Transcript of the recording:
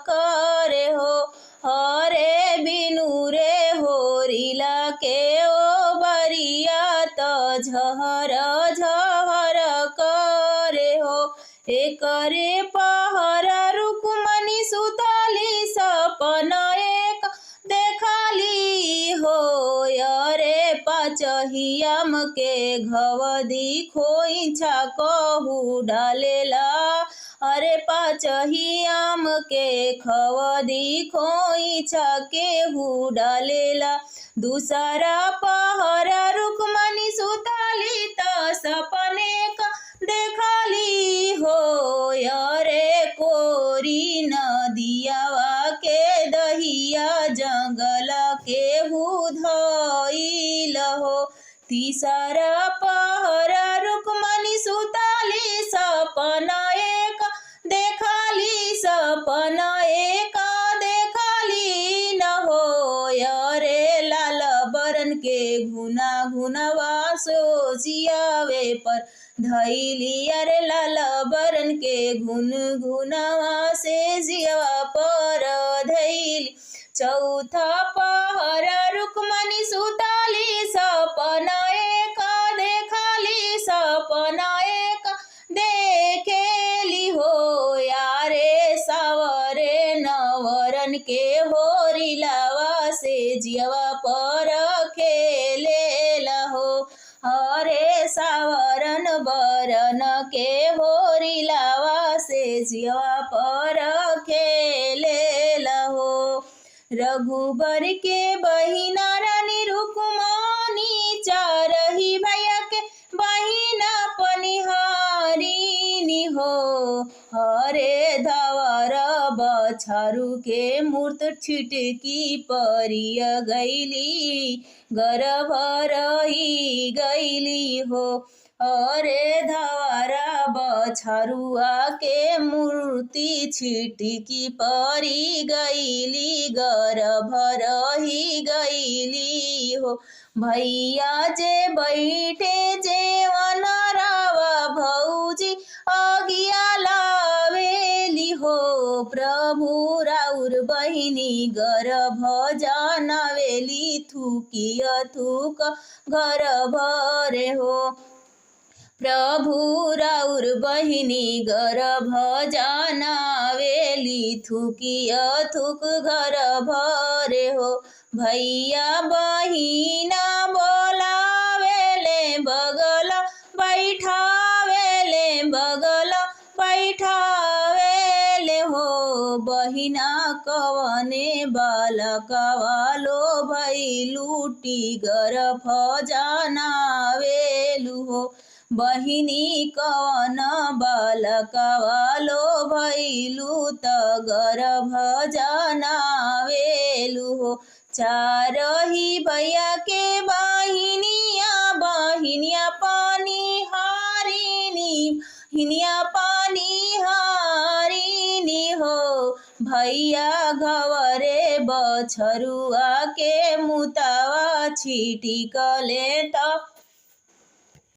करे हो। हरे बिनु रे होरिला के ओ बरिया त झहर झहर करे हो। एकरे पहर रुक्मणी सुतली सपन एक देखाली हो। अरे पाचहियाम के घवदी खोइछा कहू डालेला। अरे पाचहियाम के खवदी खोइछा केहू डालेला। दूसरा पहर रुक्मणी सुतली त सपने देखाली हो। अरे कोरी नदियावा के दहिया जंगल केहू धइल हो। तीसरा पहर रुक्मणी सुतली सपन एक देखाली। सपन एक देखाली न हो। अरे लाल बरन के घुना घुनवा सोचियावे पर धैली। अरे लाल बरन के घुन घुनवा से जियावा पर धैली। चौथा पहर रुक्मणी सुतली सपन एक देखाली। सपन एक देखेली हो। यारे सावरे नवरन के होरिलावा से जियावा पर खेलेला हो। अरे सावरन बरन के होरिलावा से जियावा पर खेलेला हो। रघुबर के बहिना रानी रुक्मणी चारही भैया के बहिना पनिहारिनी हो। हरे धवर बछारू के मूर्त छिटकी परिय गैली गर्भ रही गैली हो। अरे धवरा बछारुआ के मूर्ति छिटकी परी गैली गर्भ रही गैली हो। भैया जे बैठे जेवन रावा भौजी अगिया लावेली हो। प्रभु राउर बहिनी गर्भ जानवेली थूकिया थूक घर भरे हो। प्रभु राउर बहिनी गर्भ जानवेली थूकिया थूक घर भरे हो। भैया बहिना बोलावेले बगल बैठावेले बगल बैठावेले हो। बहिना कवने बालकवा लो भैलूटी गर्भ जानवेलु हो। बहिनी कवन बालकवा लो भैलू त गर्भ जानवेलु हो। चारही भैया के बहिनिया बहिनिया पानी हारिनी हिनिया पानी हारिनी हो। भैया घवरे बछरुआ के मुतावा छिटिकले त